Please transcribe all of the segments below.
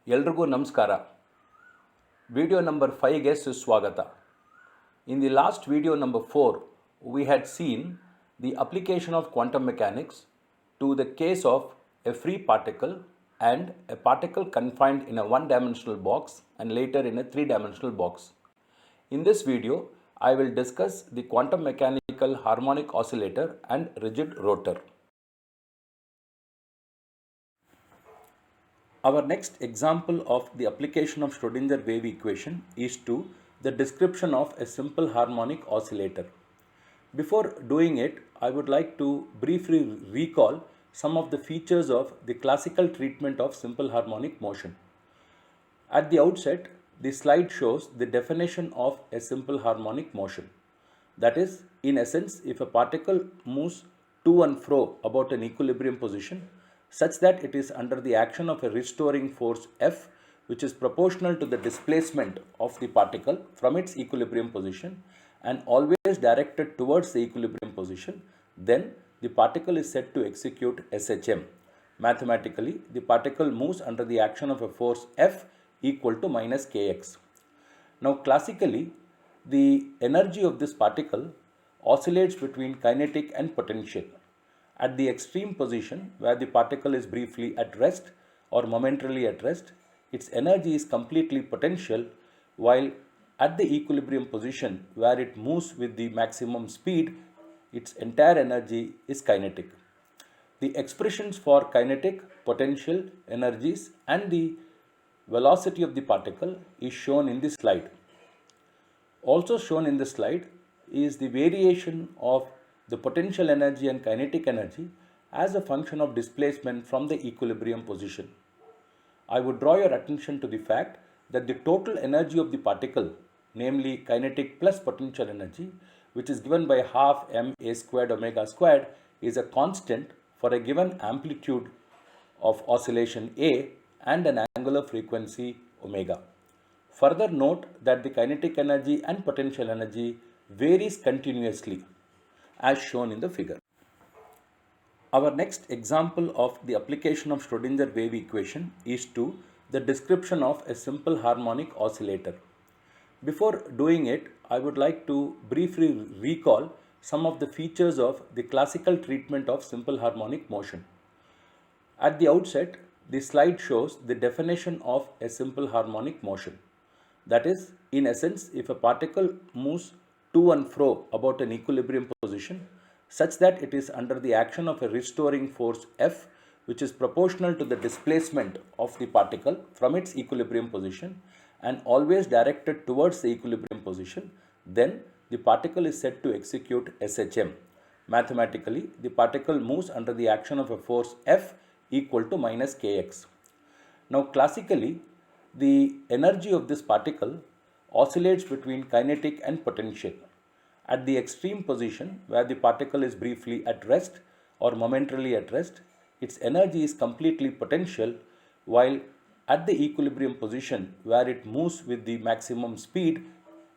ಎಲ್ರಿಗೂ ನಮಸ್ಕಾರ. Video number 5ಗೆ ಸುಸ್ವಾಗತ. In the last video number 4, we had seen the application of quantum mechanics to the case of a free particle and a particle confined in a one-dimensional box and later in a three-dimensional box. In this video, I will discuss the quantum mechanical harmonic oscillator and rigid rotor. Our next example of the application of Schrodinger wave equation is to the description of a simple harmonic oscillator. Before doing it, I would like to briefly recall some of the features of the classical treatment of simple harmonic motion. At the outset, the slide shows the definition of a simple harmonic motion. That is, in essence, if a particle moves to and fro about an equilibrium position, such that it is under the action of a restoring force F, which is proportional to the displacement of the particle from its equilibrium position and always directed towards the equilibrium position, then the particle is said to execute SHM. Mathematically, the particle moves under the action of a force F equal to minus kx. Now, classically, the energy of this particle oscillates between kinetic and potential. At the extreme position, where the particle is briefly at rest or momentarily at rest, its energy is completely potential, while at the equilibrium position, where it moves with the maximum speed, its entire energy is kinetic. The expressions for kinetic, potential, energies and the velocity of the particle is shown in this slide. Also shown in this slide is the variation of the potential energy and kinetic energy as a function of displacement from the equilibrium position. I would draw your attention to the fact that the total energy of the particle, namely kinetic plus potential energy, which is given by half ma squared omega squared, is a constant for a given amplitude of oscillation A and an angular frequency omega. Further note that the kinetic energy and potential energy varies continuously, as shown in the figure. Our next example of the application of Schrodinger wave equation is to the description of a simple harmonic oscillator. Before doing it, I would like to briefly recall some of the features of the classical treatment of simple harmonic motion. At the outset, the slide shows the definition of a simple harmonic motion. That is, in essence, if a particle moves to and fro about an equilibrium position, such that it is under the action of a restoring force F, which is proportional to the displacement of the particle from its equilibrium position and always directed towards the equilibrium position, then the particle is said to execute SHM. Mathematically, the particle moves under the action of a force F equal to minus kx. Now, classically, the energy of this particle oscillates between kinetic and potential. At the extreme position, where the particle is briefly at rest or momentarily at rest, its energy is completely potential, while at the equilibrium position, where it moves with the maximum speed,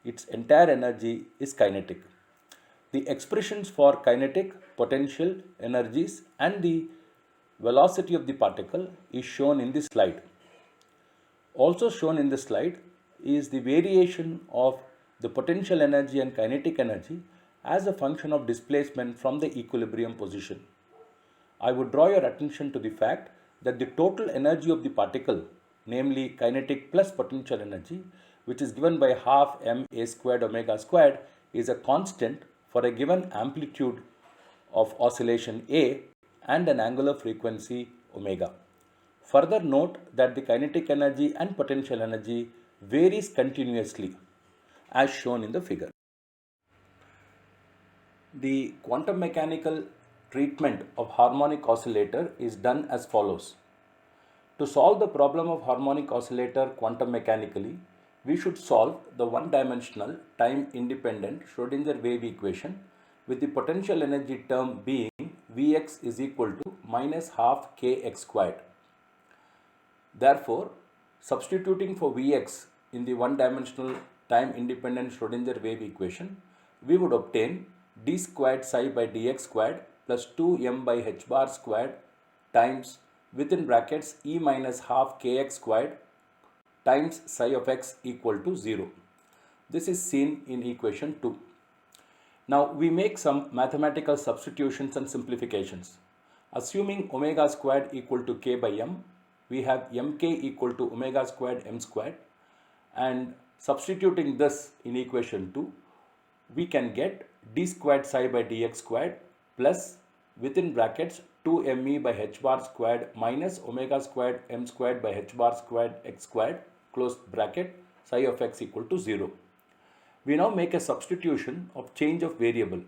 its entire energy is kinetic. The expressions for kinetic, potential, energies and the velocity of the particle is shown in this slide. Also shown in this slide is the variation of the potential energy and kinetic energy as a function of displacement from the equilibrium position. I would draw your attention to the fact that the total energy of the particle, namely kinetic plus potential energy, which is given by half ma squared omega squared, is a constant for a given amplitude of oscillation A and an angular frequency omega. Further note that the kinetic energy and potential energy varies continuously, as shown in the figure. The quantum mechanical treatment of harmonic oscillator is done as follows. To solve the problem of harmonic oscillator quantum mechanically, we should solve the one-dimensional time-independent Schrodinger wave equation with the potential energy term being Vx is equal to minus half kx squared. Therefore, substituting for Vx in the one-dimensional time-independent Schrodinger wave equation, we would obtain d squared psi by dx squared plus 2m by h bar squared times within brackets e minus half kx squared times psi of x equal to 0. This is seen in equation 2. Now we make some mathematical substitutions and simplifications. Assuming omega squared equal to k by m, we have mk equal to omega squared m squared, and substituting this in equation 2, we can get d squared psi by dx squared plus within brackets 2me by h bar squared minus omega squared m squared by h bar squared x squared close bracket psi of x equal to 0. We now make a substitution of change of variable.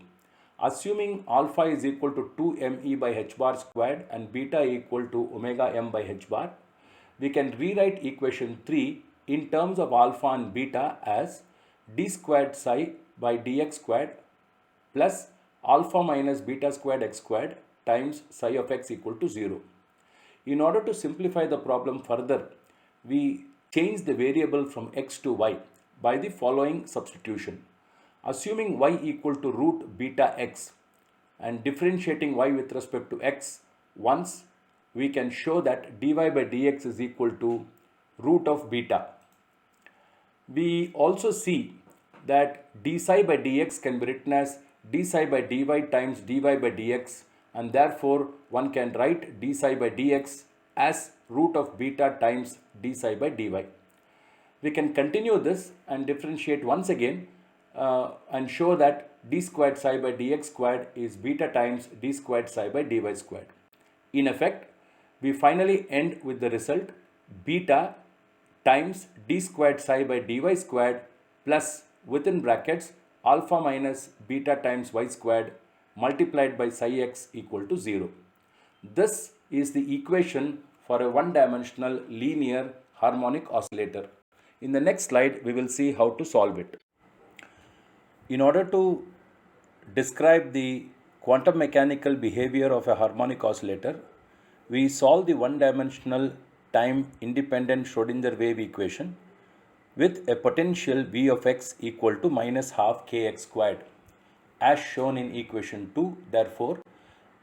Assuming alpha is equal to 2me by h bar squared and beta equal to omega m by h bar, we can rewrite equation 3 in terms of alpha and beta as d squared psi by dx squared plus alpha minus beta squared x squared times psi of x equal to 0. In order to simplify the problem further, we change the variable from x to y by the following substitution. Assuming y equal to root beta x and differentiating y with respect to x once, we can show that dy by dx is equal to root of beta. We also see that d psi by dx can be written as d psi by dy times dy by dx, and therefore one can write d psi by dx as root of beta times d psi by dy. We can continue this and differentiate once again and show that d squared psi by dx squared is beta times d squared psi by dy squared. In effect, we finally end with the result beta times d squared psi by dy squared plus within brackets alpha minus beta times y squared multiplied by psi x equal to 0. This is the equation for a one-dimensional linear harmonic oscillator. In the next slide, we will see how to solve it. In order to describe the quantum mechanical behavior of a harmonic oscillator, we solve the one-dimensional time-independent Schrodinger wave equation with a potential V of x equal to minus half kx squared, as shown in equation 2. Therefore,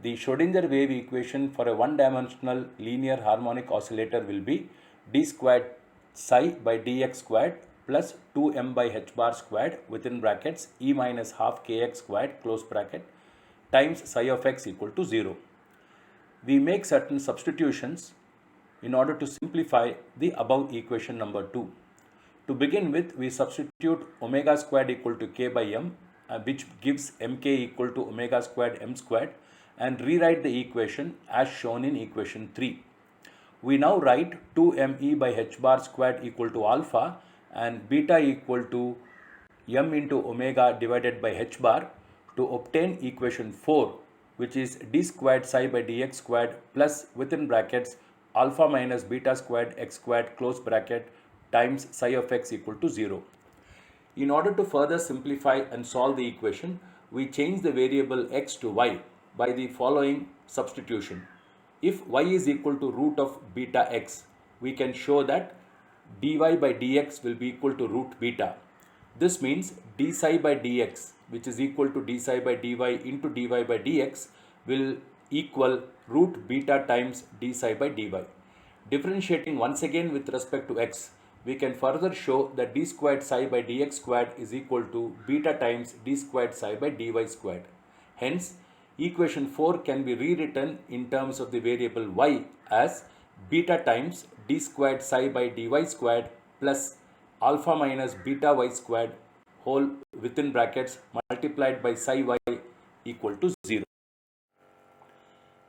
the Schrodinger wave equation for a one-dimensional linear harmonic oscillator will be d squared psi by dx squared plus 2m by h bar squared within brackets e minus half kx squared close bracket times psi of x equal to 0. We make certain substitutions in order to simplify the above equation number 2. To begin with, we substitute omega squared equal to k by m, which gives mk equal to omega squared m squared, and rewrite the equation as shown in equation 3. We now write 2me by h bar squared equal to alpha and beta equal to m into omega divided by h bar to obtain equation 4, which is d squared psi by dx squared plus within brackets alpha minus beta squared x squared close bracket times psi of x equal to 0. In order to further simplify and solve the equation, we change the variable x to y by the following substitution. If y is equal to root of beta x, we can show that dy by dx will be equal to root beta. This means d psi by dx, which is equal to d psi by dy into dy by dx, will equal root beta times d psi by dy. Differentiating once again with respect to x, we can further show that d squared psi by dx squared is equal to beta times d squared psi by dy squared. Hence, equation 4 can be rewritten in terms of the variable y as beta times d squared psi by dy squared plus alpha minus beta y squared whole within brackets multiplied by psi y equal to 0.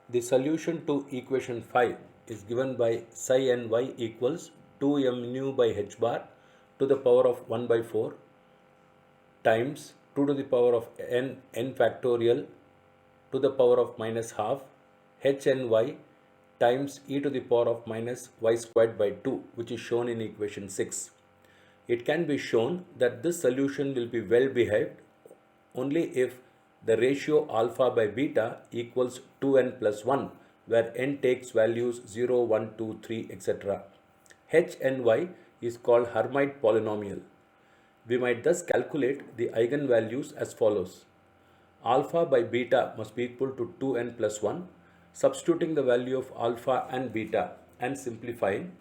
The solution to equation 5 is given by psi n y equals 2m nu by h bar to the power of 1 by 4 times 2 to the power of n factorial to the power of minus half h n y times e to the power of minus y squared by 2, which is shown in equation 6. It can be shown that this solution will be well behaved only if the ratio alpha by beta equals 2n plus 1, where n takes values 0, 1, 2, 3, etc. h n y is called Hermite polynomial. We might thus calculate the eigenvalues as follows. Alpha by beta must be equal to 2n plus 1. Substituting the value of alpha and beta and simplifying,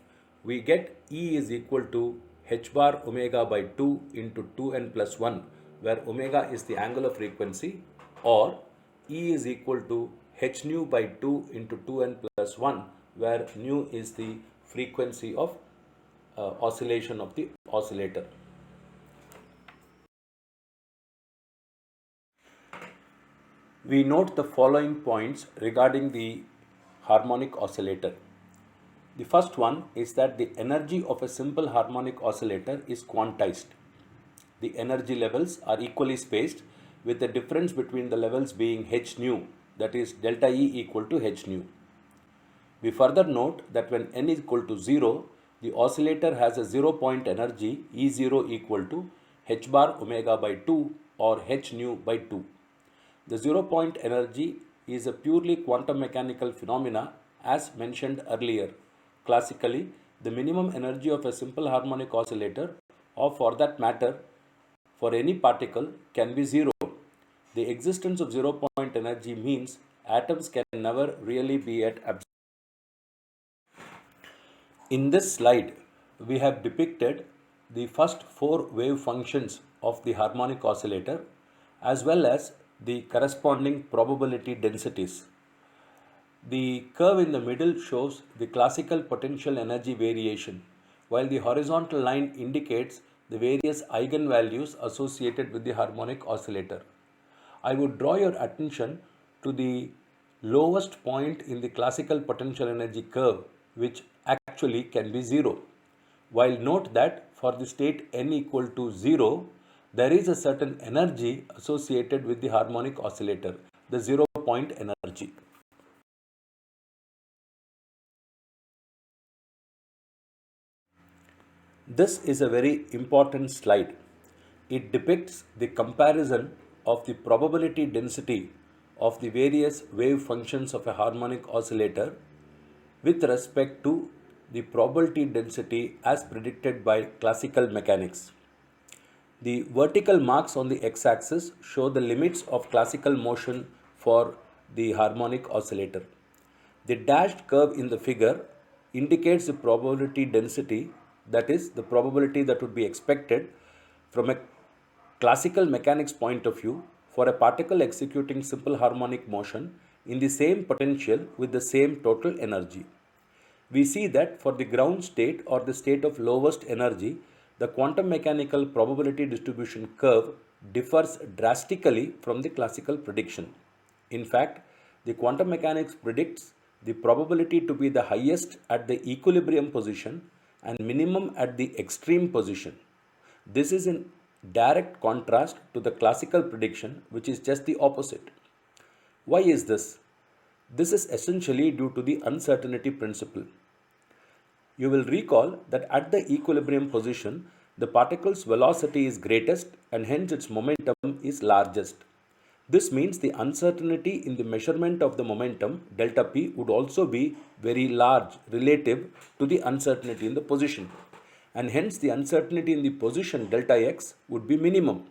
we get E is equal to h bar omega by 2 into 2n plus 1, where omega is the angular frequency, or E is equal to h nu by 2 into 2n plus 1, where nu is the frequency of oscillation of the oscillator. We note the following points regarding the harmonic oscillator. The first one is that the energy of a simple harmonic oscillator is quantized. The energy levels are equally spaced, with the difference between the levels being h nu, that is delta E equal to h nu. We further note that when n is equal to 0, the oscillator has a 0-point energy E0 equal to h bar omega by 2 or h nu by 2. The 0-point energy is a purely quantum mechanical phenomena as mentioned earlier. Classically, the minimum energy of a simple harmonic oscillator, or for that matter for any particle, can be 0. The existence of 0-point energy means atoms can never really be at absolute. In this slide, we have depicted the first 4 wave functions of the harmonic oscillator as well as the corresponding probability densities. The curve in the middle shows the classical potential energy variation, while the horizontal line indicates the various eigenvalues associated with the harmonic oscillator. I would draw your attention to the lowest point in the classical potential energy curve, which actually can be 0. While note that for the state n equal to 0, there is a certain energy associated with the harmonic oscillator, the 0-point energy. This is a very important slide. It depicts the comparison of the probability density of the various wave functions of a harmonic oscillator with respect to the probability density as predicted by classical mechanics. The vertical marks on the x-axis show the limits of classical motion for the harmonic oscillator. The dashed curve in the figure indicates the probability density, that is, the probability that would be expected from a classical mechanics point of view for a particle executing simple harmonic motion in the same potential with the same total energy. We see that for the ground state or the state of lowest energy, the quantum mechanical probability distribution curve differs drastically from the classical prediction. In fact, the quantum mechanics predicts the probability to be the highest at the equilibrium position and minimum at the extreme position. This is in direct contrast to the classical prediction, which is just the opposite. Why is this? This is essentially due to the uncertainty principle. You will recall that at the equilibrium position, the particle's velocity is greatest and hence its momentum is largest. This means the uncertainty in the measurement of the momentum, delta p, would also be very large relative to the uncertainty in the position. And hence the uncertainty in the position, delta x, would be minimum.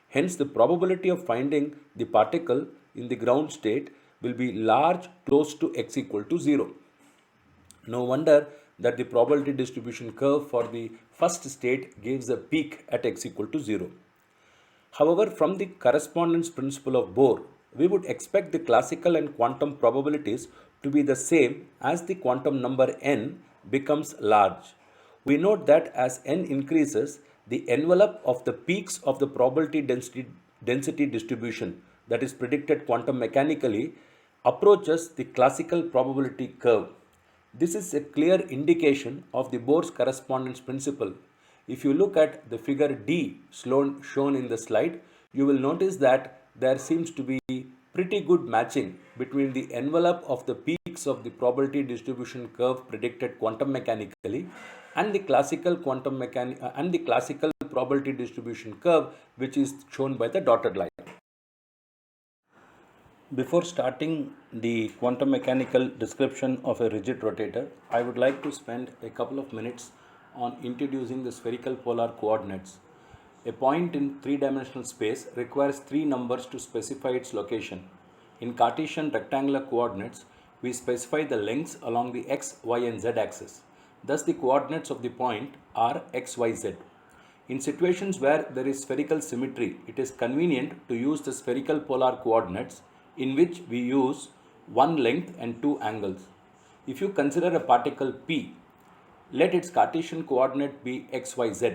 Hence the probability of finding the particle in the ground state will be large, close to x equal to 0. No wonder that the probability distribution curve for the first state gives a peak at x equal to 0. However, from the correspondence principle of Bohr, we would expect the classical and quantum probabilities to be the same as the quantum number n becomes large. We note that as n increases, the envelope of the peaks of the probability density distribution that is predicted quantum mechanically approaches the classical probability curve. This is a clear indication of the Bohr's correspondence principle. If you look at the figure D shown in the slide, you will notice that there seems to be pretty good matching between the envelope of the peaks of the probability distribution curve predicted quantum mechanically and the classical probability distribution curve, which is shown by the dotted line. Before starting the quantum mechanical description of a rigid rotator, I would like to spend a couple of minutes on introducing the spherical polar coordinates. A point in three-dimensional space requires 3 numbers to specify its location. In Cartesian rectangular coordinates, we specify the lengths along the x, y and z axis. Thus the coordinates of the point are x, y, z. In situations where there is spherical symmetry, it is convenient to use the spherical polar coordinates, in which we use one length and two angles. If you consider a particle P, let its Cartesian coordinate be x, y, z.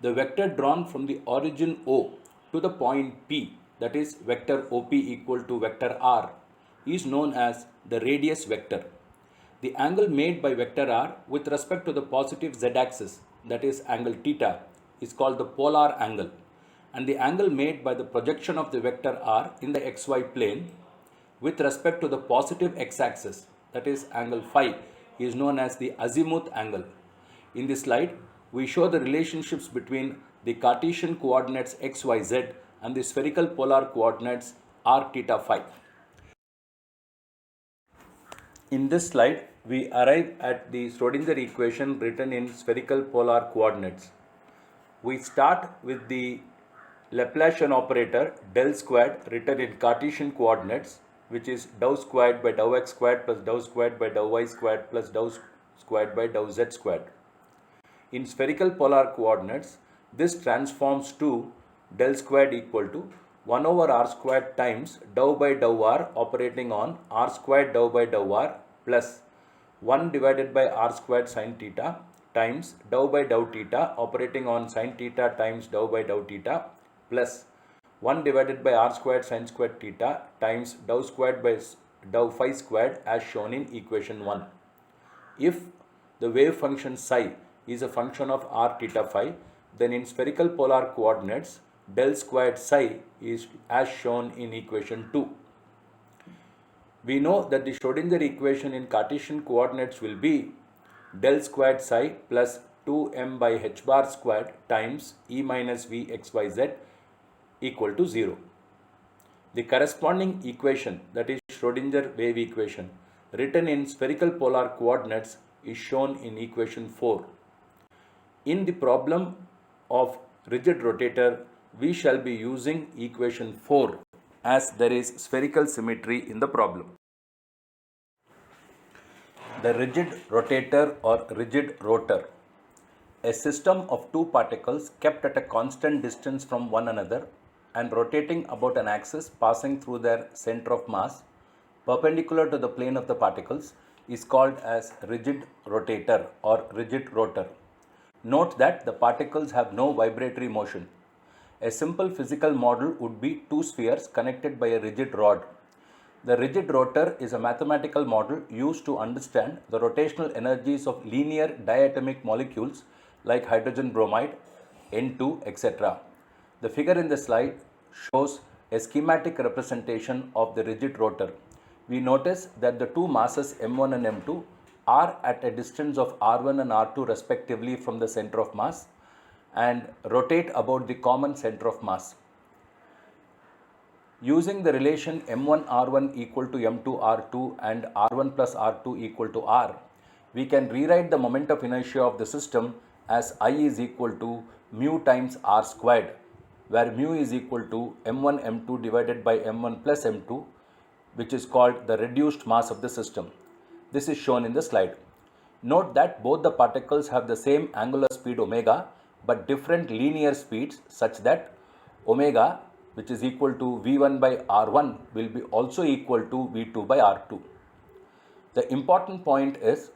The vector drawn from the origin O to the point P, that is vector OP equal to vector R, is known as the radius vector. The angle made by vector R with respect to the positive z-axis, that is angle theta, is called the polar angle, and the angle made by the projection of the vector R in the xy plane with respect to the positive x-axis, that is angle phi, is known as the azimuth angle. In this slide, we show the relationships between the Cartesian coordinates x, y, z and the spherical polar coordinates r, theta, phi. In this slide, we arrive at the Schrodinger equation written in spherical polar coordinates. We start with the Laplacian operator del squared written in Cartesian coordinates, which is dou squared by dou x squared plus dou squared by dou y squared plus dou squared by dou z squared. In spherical polar coordinates, this transforms to del squared equal to 1 over r squared times dou by dou r operating on r squared dou by dou r plus 1 divided by r squared sin theta times dou by dou theta operating on sin theta times dou by dou theta plus 1 divided by r squared sin squared theta times dou squared by dou phi squared as shown in equation 1. If the wave function psi is a function of r theta phi, then in spherical polar coordinates del squared psi is as shown in equation 2. We know that the Schrodinger equation in Cartesian coordinates will be del squared psi plus 2m by h bar squared times e minus v xyz equal to 0. The corresponding equation, that is Schrodinger wave equation, written in spherical polar coordinates is shown in equation 4. In the problem of rigid rotator, we shall be using equation 4 as there is spherical symmetry in the problem. The rigid rotator or rigid rotor, a system of two particles kept at a constant distance from one another and rotating about an axis passing through their center of mass perpendicular to the plane of the particles, is called as rigid rotator or rigid rotor. Note that the particles have no vibratory motion. A simple physical model would be two spheres connected by a rigid rod. The rigid rotor is a mathematical model used to understand the rotational energies of linear diatomic molecules like hydrogen bromide, N2, etc. The figure in the slide shows a schematic representation of the rigid rotor. We notice that the two masses m1 and m2 are at a distance of r1 and r2 respectively from the center of mass and rotate about the common center of mass. Using the relation m1 r1 equal to m2 r2 and r1 plus r2 equal to r, we can rewrite the moment of inertia of the system as I is equal to mu times r squared, where mu is equal to m1 m2 divided by m1 plus m2, which is called the reduced mass of the system. This is shown in the slide. Note that both the particles have the same angular speed omega but different linear speeds, such that omega, which is equal to v1 by r1, will be also equal to v2 by r2. The important point is,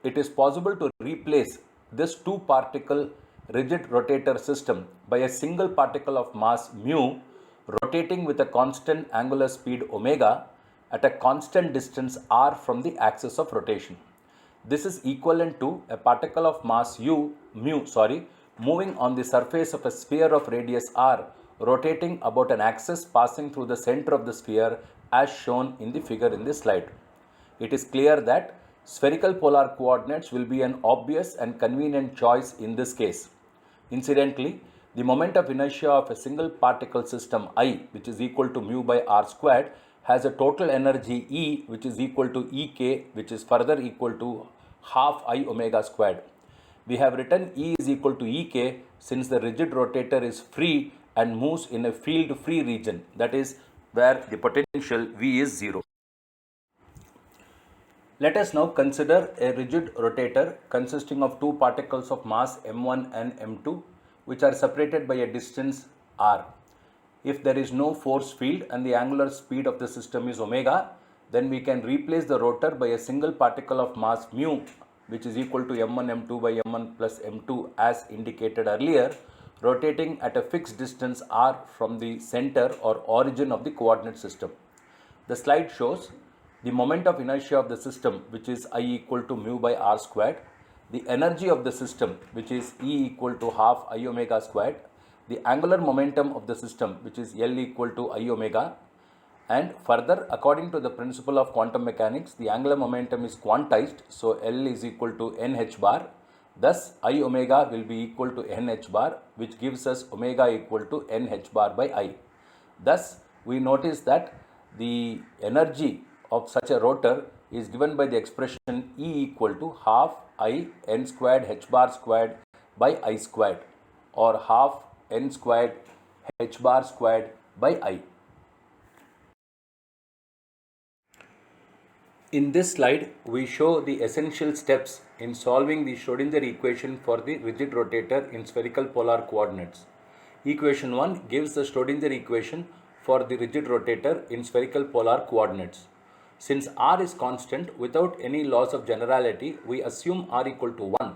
it is possible to replace this two particle rigid rotator system by a single particle of mass mu rotating with a constant angular speed omega at a constant distance r from the axis of rotation. This is equivalent to a particle of mass mu moving on the surface of a sphere of radius r rotating about an axis passing through the center of the sphere as shown in the figure in this slide. It is clear that spherical polar coordinates will be an obvious and convenient choice in this case. Incidentally, the moment of inertia of a single particle system I, which is equal to mu by r squared, has a total energy E, which is equal to Ek, which is further equal to half I omega squared. We have written E is equal to Ek since the rigid rotator is free and moves in a field-free region, that is, where the potential V is 0. Let us now consider a rigid rotator consisting of two particles of mass m1 and m2 which are separated by a distance r. If there is no force field and the angular speed of the system is omega, then we can replace the rotor by a single particle of mass mu, which is equal to m1 m2 by m1 plus m2 as indicated earlier, rotating at a fixed distance r from the center or origin of the coordinate system. The slide shows the moment of inertia of the system, which is I equal to mu by r squared, the energy of the system, which is E equal to half I omega squared, the angular momentum of the system, which is L equal to I omega, and further, according to the principle of quantum mechanics, the angular momentum is quantized, so L is equal to nh bar. Thus, I omega will be equal to nh bar, which gives us omega equal to nh bar by I. Thus, we notice that the energy of such a rotor is given by the expression E equal to half I n squared h bar squared by I squared, or half n squared h bar squared by I. In this slide, we show the essential steps in solving the Schrodinger equation for the rigid rotator in spherical polar coordinates. Equation 1 gives the Schrodinger equation for the rigid rotator in spherical polar coordinates. Since r is constant without any loss of generality, we assume r equal to 1,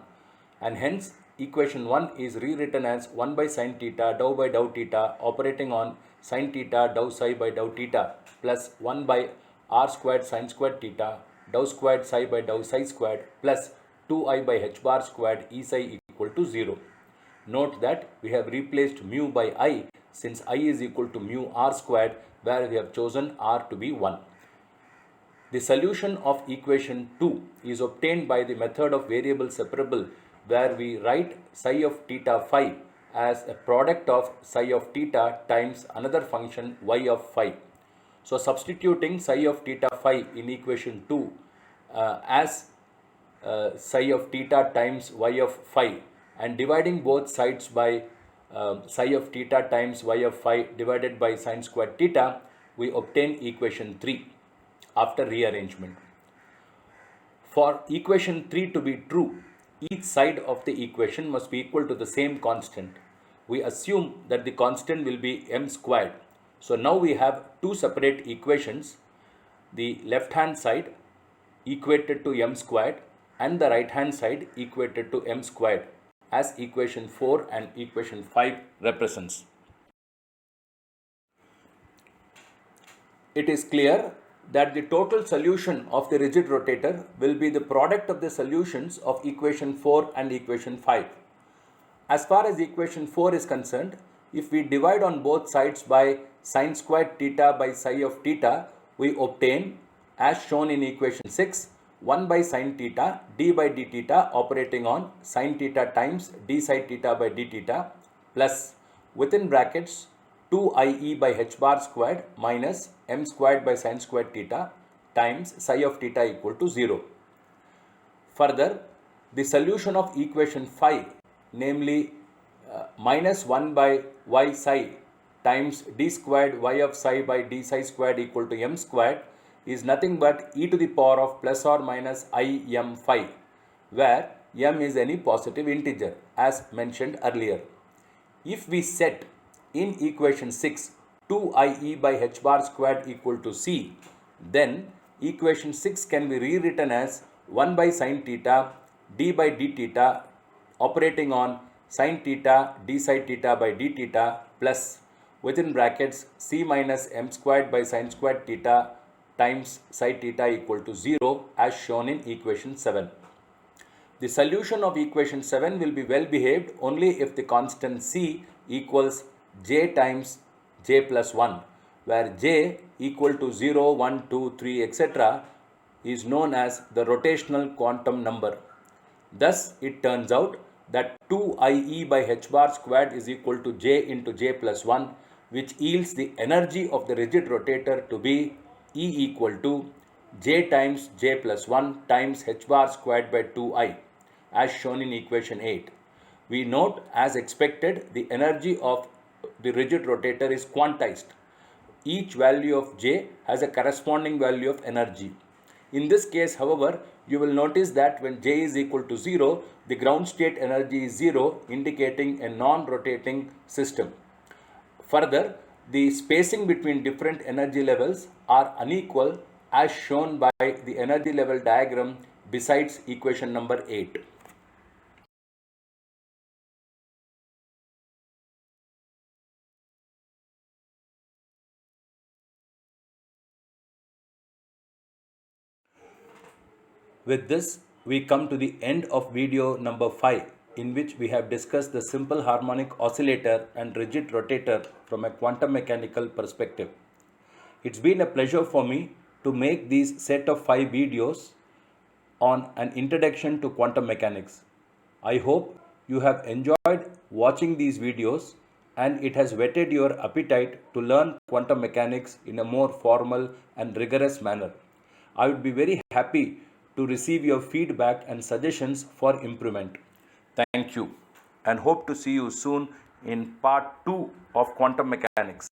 and hence equation 1 is rewritten as 1 by sin theta dou by dou theta operating on sin theta dou psi by dou theta plus 1 by r squared sin squared theta dou squared psi by dou psi squared plus 2i by h bar squared e psi equal to 0. Note that we have replaced mu by I since I is equal to mu r squared, where we have chosen r to be 1. The solution of equation 2 is obtained by the method of variable separable, where we write psi of theta phi as a product of psi of theta times another function y of phi. So substituting psi of theta phi in equation 2 as psi of theta times y of phi and dividing both sides by psi of theta times y of phi divided by sin squared theta, we obtain equation 3 after rearrangement. For equation 3 to be true, each side of the equation must be equal to the same constant. We assume that the constant will be m squared. So now we have two separate equations, the left hand side equated to m squared and the right hand side equated to m squared, as equation 4 and equation 5 represents. It is clear that the total solution of the rigid rotator will be the product of the solutions of equation 4 and equation 5. As far as equation 4 is concerned, if we divide on both sides by sin squared theta by psi of theta, we obtain, as shown in equation 6, 1 by sin theta d by d theta operating on sin theta times d psi theta by d theta plus within brackets 2ie by h bar squared minus m squared by sin squared theta times psi of theta equal to 0. Further, the solution of equation 5, namely minus 1 by y psi times d squared y of psi by d psi squared equal to m squared, is nothing but e to the power of plus or minus I m phi, where m is any positive integer as mentioned earlier. If we set in equation 6 2ie by h bar squared equal to c, then equation 6 can be rewritten as 1 by sin theta d by d theta operating on sin theta d psi theta by d theta plus within brackets c minus m squared by sin squared theta times psi theta equal to 0 as shown in equation 7. The solution of equation 7 will be well behaved only if the constant c equals j times j plus 1, where j equal to 0, 1, 2, 3, etc. is known as the rotational quantum number. Thus, it turns out that 2ie by h bar squared is equal to j into j plus 1, which yields the energy of the rigid rotator to be E equal to j times j plus 1 times h bar squared by 2i, as shown in equation 8. We note, as expected, the energy of the rigid rotator is quantized. Each value of j has a corresponding value of energy. In this case, however, you will notice that when J is equal to 0, the ground state energy is 0, indicating a non-rotating system. Further, the spacing between different energy levels are unequal as shown by the energy level diagram besides equation number 8. With this, we come to the end of video number 5, in which we have discussed the simple harmonic oscillator and rigid rotator from a quantum mechanical perspective. It's been a pleasure for me to make these set of 5 videos on an introduction to quantum mechanics. I hope you have enjoyed watching these videos and it has whetted your appetite to learn quantum mechanics in a more formal and rigorous manner. I would be very happy to receive your feedback and suggestions for improvement. Thank you and hope to see you soon in part 2 of quantum mechanics.